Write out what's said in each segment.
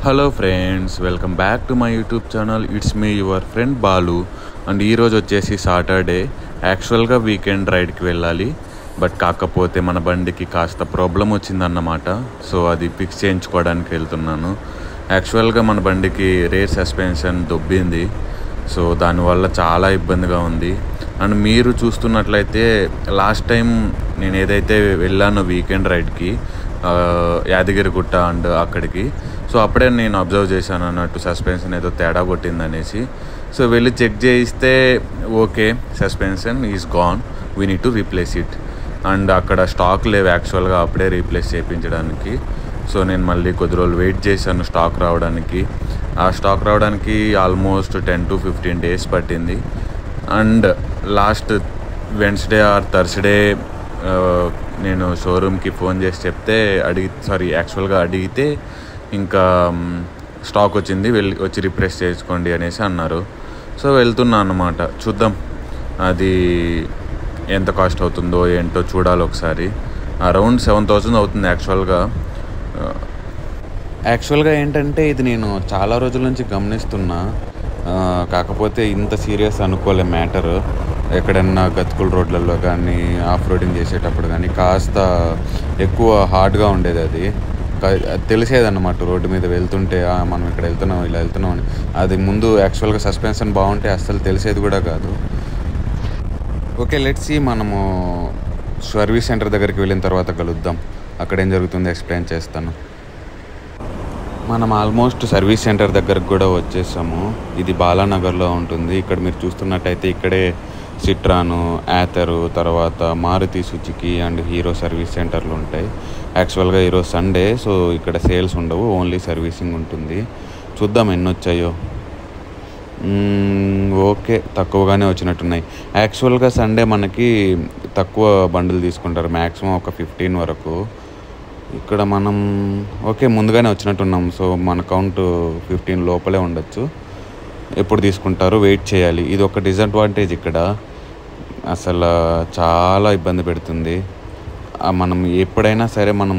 Hello friends, welcome back to my YouTube channel. It's me your friend Balu. And ఈరోజు వచ్చేసి Saturday. యాక్చువల్గా weekend రైడ్కి వెళ్ళాలి, but కాకపోతే మన బండికి కాస్త ప్రాబ్లం వచ్చిందన్నమాట. సో అది ఫిక్స్ చేయించుకోవడానికి వెళ్తున్నాను. యాక్చువల్గా మన బండికి రేర్ సస్పెన్షన్ దొబ్బింది. సో దానివల్ల చాలా ఇబ్బందిగా ఉంది. అండ్ మీరు చూస్తున్నట్లయితే లాస్ట్ టైం నేను ఏదైతే వెళ్ళానో వీకెండ్ రైడ్కి యాదగిరిగుట్ట అండ్ అక్కడికి, సో అప్పుడే నేను అబ్జర్వ్ చేశాను అన్నట్టు సస్పెన్షన్ ఏదో తేడా కొట్టిందనేసి. సో వెళ్ళి చెక్ చేయిస్తే okay, suspension is gone, we need to replace it. And అక్కడ స్టాక్ లేవు యాక్చువల్గా అప్పుడే రీప్లేస్ చేయించడానికి. సో నేను మళ్ళీ కొద్ది రోజులు వెయిట్ చేశాను స్టాక్ రావడానికి. ఆ స్టాక్ రావడానికి ఆల్మోస్ట్ 10 to 15 days పట్టింది. And last Wednesday or Thursday నేను షోరూమ్కి ఫోన్ చేసి చెప్తే యాక్చువల్గా అడిగితే ఇంకా స్టాక్ వచ్చింది, వచ్చి రిప్లేస్ చేసుకోండి అనేసి అన్నారు. సో వెళ్తున్నా అన్నమాట. చూద్దాం అది ఎంత కాస్ట్ అవుతుందో ఏంటో చూడాలి ఒకసారి. అరౌండ్ 7,000 అవుతుంది యాక్చువల్గా ఏంటంటే ఇది నేను చాలా రోజుల నుంచి గమనిస్తున్నా. కాకపోతే ఇంత సీరియస్ అనుకోలే మ్యాటర్. ఎక్కడన్నా గతుకుల రోడ్లలో కానీ ఆఫ్ రోడింగ్ చేసేటప్పుడు కానీ కాస్త ఎక్కువ హార్డ్గా ఉండేది. అది తెలిసేదన్నమాట రోడ్డు మీద వెళ్తుంటే, మనం ఇక్కడ వెళ్తున్నాం ఇలా వెళ్తున్నాం అని. అది ముందు యాక్చువల్గా సస్పెన్షన్ బాగుంటే అస్సలు తెలిసేది కూడా కాదు. Okay, let's see. మనము సర్వీస్ సెంటర్ దగ్గరికి వెళ్ళిన తర్వాత కలుద్దాం. అక్కడ ఏం జరుగుతుందో ఎక్స్ప్లెయిన్ చేస్తాను. మనం ఆల్మోస్ట్ సర్వీస్ సెంటర్ దగ్గరకు కూడా వచ్చేసాము. ఇది బాలానగర్లో ఉంటుంది. ఇక్కడ మీరు చూస్తున్నట్టయితే ఇక్కడే సిట్రాను, యాథరు, తర్వాత Maruti Suzuki and Hero service సెంటర్లు ఉంటాయి. యాక్చువల్గా ఈరోజు సండే, సో ఇక్కడ సేల్స్ ఉండవు, ఓన్లీ సర్వీసింగ్ ఉంటుంది. చూద్దాం ఎన్ని వచ్చాయో. ఓకే, తక్కువగానే వచ్చినట్టున్నాయి. యాక్చువల్గా సండే మనకి తక్కువ బండ్లు తీసుకుంటారు, మ్యాక్సిమం ఒక 15 వరకు. ఇక్కడ మనం ఓకే ముందుగానే వచ్చినట్టున్నాం. సో మన కౌంట్ 15 లోపలే ఉండొచ్చు. ఎప్పుడు తీసుకుంటారో వెయిట్ చేయాలి. ఇది ఒక డిసడ్వాంటేజ్ ఇక్కడ. అసలు చాలా ఇబ్బంది పెడుతుంది. మనం ఎప్పుడైనా సరే మనం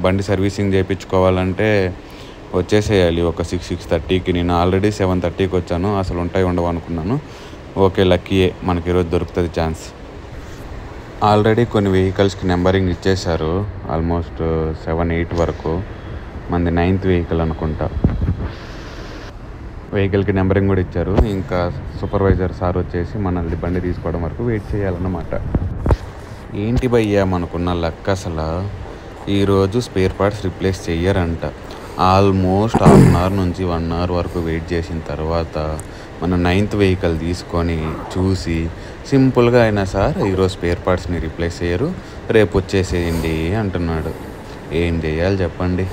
బండి సర్వీసింగ్ చేయించుకోవాలంటే వచ్చేసేయాలి ఒక 6-6:30కి. నేను ఆల్రెడీ 7:30కి వచ్చాను. అసలు ఉంటాయి ఉండవు అనుకున్నాను. ఓకే, లక్కీయే, మనకి ఈరోజు దొరుకుతుంది ఛాన్స్. ఆల్రెడీ కొన్ని వెహికల్స్కి నెంబరింగ్ ఇచ్చేశారు, ఆల్మోస్ట్ 7-8 వరకు. మనది 9th వెహికల్ అనుకుంటా. వెహికల్కి నెంబరింగ్ కూడా ఇచ్చారు. ఇంకా సూపర్వైజర్ సార్ వచ్చేసి మనల్ని బండి తీసుకోవడం వరకు వెయిట్ చేయాలన్నమాట. ఏంటి భయ్యా మనకున్న లక్, అసలు ఈరోజు స్పేర్ పార్ట్స్ రిప్లేస్ చెయ్యరంట. ఆల్మోస్ట్ 1/2 hour నుంచి 1 hour వరకు వెయిట్ చేసిన తర్వాత మన 9th వెహికల్ తీసుకొని చూసి సింపుల్గా అయినా సార్ ఈరోజు స్పేర్ పార్ట్స్ని రిప్లేస్ చేయరు, రేపు వచ్చేసేయండి అంటున్నాడు. ఏం చేయాలి చెప్పండి.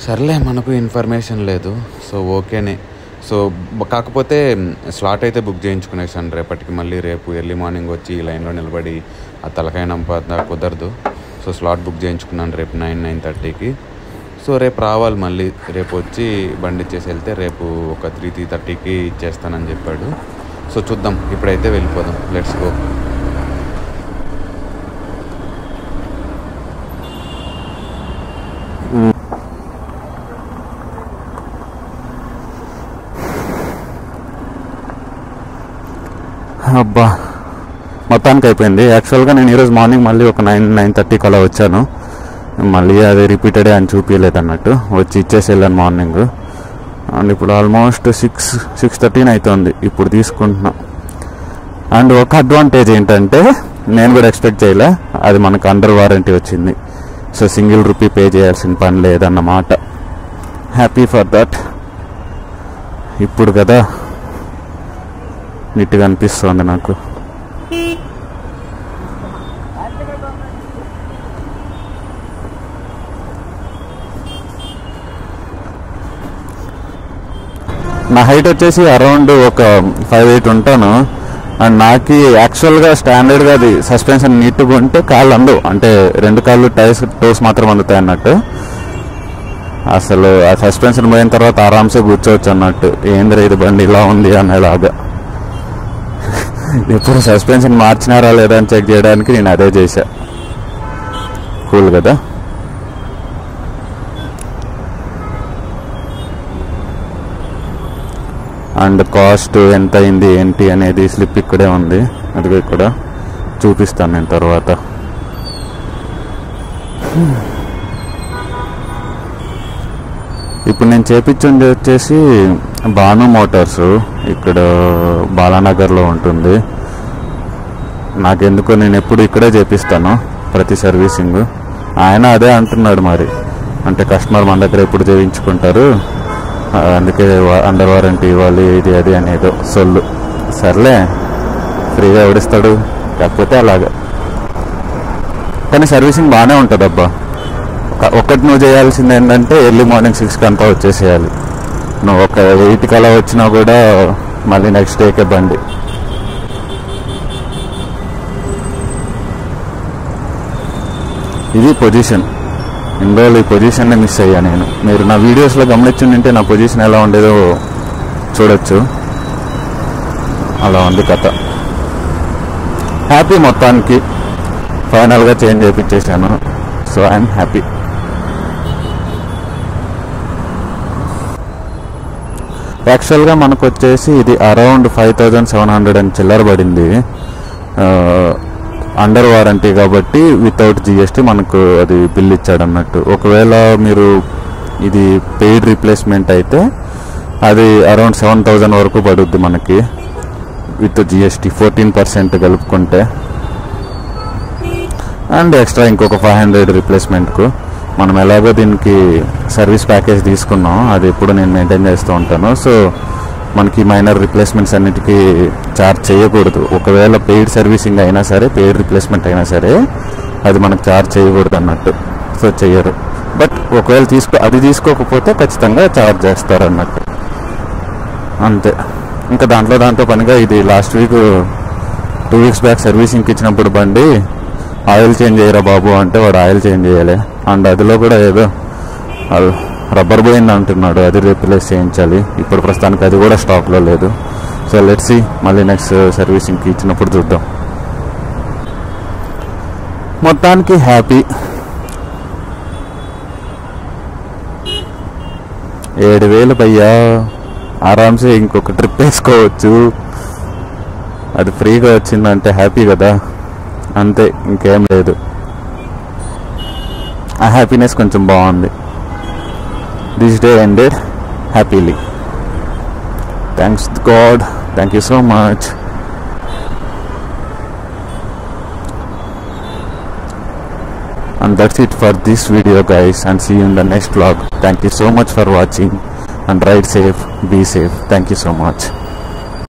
సర్లే, మనకు ఇన్ఫర్మేషన్ లేదు, సో ఓకేనే. సో కాకపోతే స్లాట్ అయితే బుక్ చేయించుకునేసాను రేపటికి. మళ్ళీ రేపు ఎర్లీ మార్నింగ్ వచ్చి ఈ లైన్లో నిలబడి ఆ తలకాయ నంప కుదరదు. సో స్లాట్ బుక్ చేయించుకున్నాను రేపు 9-9:30కి. సో రేపు రావాలి మళ్ళీ. రేపు వచ్చి బండి ఇచ్చేసి వెళ్తే రేపు ఒక 3-3:30కి ఇచ్చేస్తానని చెప్పాడు. సో చూద్దాం, ఇప్పుడైతే వెళ్ళిపోదాం. Let's go. అబ్బా, మొత్తానికి అయిపోయింది. యాక్చువల్గా నేను ఈరోజు మార్నింగ్ మళ్ళీ ఒక 9-9:30కి అలా వచ్చాను. మళ్ళీ అది రిపీటెడే అని చూపించలేదు అన్నట్టు వచ్చి ఇచ్చేసి వెళ్ళాను మార్నింగ్. అండ్ ఇప్పుడు ఆల్మోస్ట్ 6:13 అవుతుంది ఇప్పుడు తీసుకుంటున్నాం. అండ్ ఒక అడ్వాంటేజ్ ఏంటంటే నేను కూడా ఎక్స్పెక్ట్ చేయలే, అది మనకు అండర్ వారంటీ వచ్చింది. సో ₹1 పే చేయాల్సిన పని లేదన్నమాట. Happy for that. ఇప్పుడు కదా నీట్గా అనిపిస్తుంది నాకు. నా హైట్ వచ్చేసి అరౌండ్ ఒక 5'8" ఉంటాను. అండ్ నాకు యాక్చువల్గా స్టాండర్డ్గా అది సస్పెన్షన్ నీట్గా ఉంటే కాళ్ళు అందవు, అంటే 2 కాళ్ళు టోస్ మాత్రం అందుతాయి అన్నట్టు. అసలు ఆ సస్పెన్షన్ పోయిన తర్వాత ఆరామ్సే కూర్చోవచ్చు అన్నట్టు. ఏంద్రా ఇది బండి ఇలా ఉంది అనేలాగా. ఇప్పుడు సస్పెన్షన్ మార్చినారా లేదా అని చెక్ చేయడానికి నేను అదే చేశా. కూల్ కదా. అండ్ కాస్ట్ ఎంత అయింది ఏంటి అనేది స్లిప్ ఇక్కడే ఉంది, అది ఇక్కడ చూపిస్తాను నేను తర్వాత. ఇప్పుడు నేను చేపించింది వచ్చేసి భాను మోటార్స్, ఇక్కడ బాలానగర్లో ఉంటుంది. నాకెందుకో నేను ఎప్పుడు ఇక్కడే చేపిస్తాను ప్రతి సర్వీసింగ్. ఆయన అదే అంటున్నాడు మరి, అంటే కస్టమర్ మన దగ్గర ఎప్పుడు చేయించుకుంటారు, అందుకే అండర్ వారంటీ ఇవ్వాలి ఇది అది అనేదో సొల్లు. సర్లే ఫ్రీగా ఎవడిస్తాడు, కాకపోతే అలాగా. కానీ సర్వీసింగ్ బాగానే ఉంటుంది అబ్బా. ఒక్కటి నువ్వు చేయాల్సింది ఏంటంటే ఎర్లీ మార్నింగ్ 6కి అంతా వచ్చేసేయాలి. నువ్వు ఒక 8కి అలా వచ్చినా కూడా మళ్ళీ నెక్స్ట్ డేకే బండి. ఇది పొజిషన్. ఇన్ని రోజులు ఈ పొజిషన్నే మిస్ అయ్యా నేను. మీరు నా వీడియోస్లో గమనించుంటే నా పొజిషన్ ఎలా ఉండేదో చూడొచ్చు. అలా ఉంది కథ. హ్యాపీ మొత్తానికి, ఫైనల్గా చేంజ్ చేయించేసాను. So I'm happy. యాక్చువల్గా మనకు వచ్చేసి ఇది అరౌండ్ 5700 అని చిల్లర పడింది. అండర్ వారంటీ కాబట్టి వితౌట్ జిఎస్టీ మనకు అది బిల్ ఇచ్చాడు అన్నట్టు. ఒకవేళ మీరు ఇది పెయిడ్ రీప్లేస్మెంట్ అయితే అది అరౌండ్ 7000 వరకు పడుద్ది మనకి విత్ జిఎస్టీ 14% కలుపుకుంటే. అండ్ ఎక్స్ట్రా ఇంకొక 500 రీప్లేస్మెంట్కు. మనం ఎలాగో దీనికి సర్వీస్ ప్యాకేజ్ తీసుకున్నాం, అది ఎప్పుడు నేను మెయింటైన్ చేస్తూ ఉంటాను. సో మనకి మైనర్ రీప్లేస్మెంట్స్ అన్నిటికీ ఛార్జ్ చేయకూడదు. ఒకవేళ పెయిడ్ సర్వీసింగ్ అయినా సరే, పెయిడ్ రీప్లేస్మెంట్ అయినా సరే అది మనకు ఛార్జ్ చేయకూడదు అన్నట్టు. సో చెయ్యరు. బట్ ఒకవేళ అది తీసుకోకపోతే ఖచ్చితంగా ఛార్జ్ చేస్తారు అన్నట్టు, అంతే. ఇంకా దాంట్లో పనిగా ఇది లాస్ట్ వీక్ 2 వీక్స్ బ్యాక్ సర్వీసింగ్కి ఇచ్చినప్పుడు బండి ఆయిల్ చేంజ్ చేయరా బాబు అంటే వాడు ఆయిల్ చేంజ్ చేయాలి. అండ్ అదిలో కూడా ఏదో రబ్బర్ పోయింది అంటున్నాడు, అది రీప్లేస్ చేయించాలి. ఇప్పుడు ప్రస్తుతానికి అది కూడా స్టాక్లో లేదు. సో లెట్స్ సీ, మళ్ళీ నెక్స్ట్ సర్వీసింగ్కి ఇచ్చినప్పుడు చూద్దాం. మొత్తానికి హ్యాపీ. 7000 పయ్యా, ఆరామ్సే ఇంకొక ట్రిప్ వేసుకోవచ్చు. అది ఫ్రీగా వచ్చిందంటే హ్యాపీ కదా, అంతే, ఇంకేం లేదు. ఆ హ్యాపీనెస్ కొంచెం బాగుంది. This day ended happily. Thanks God, thank you so much. And that's it for this video guys, and see you in the next vlog. Thank you so much for watching, and ride safe, be safe. Thank you so much.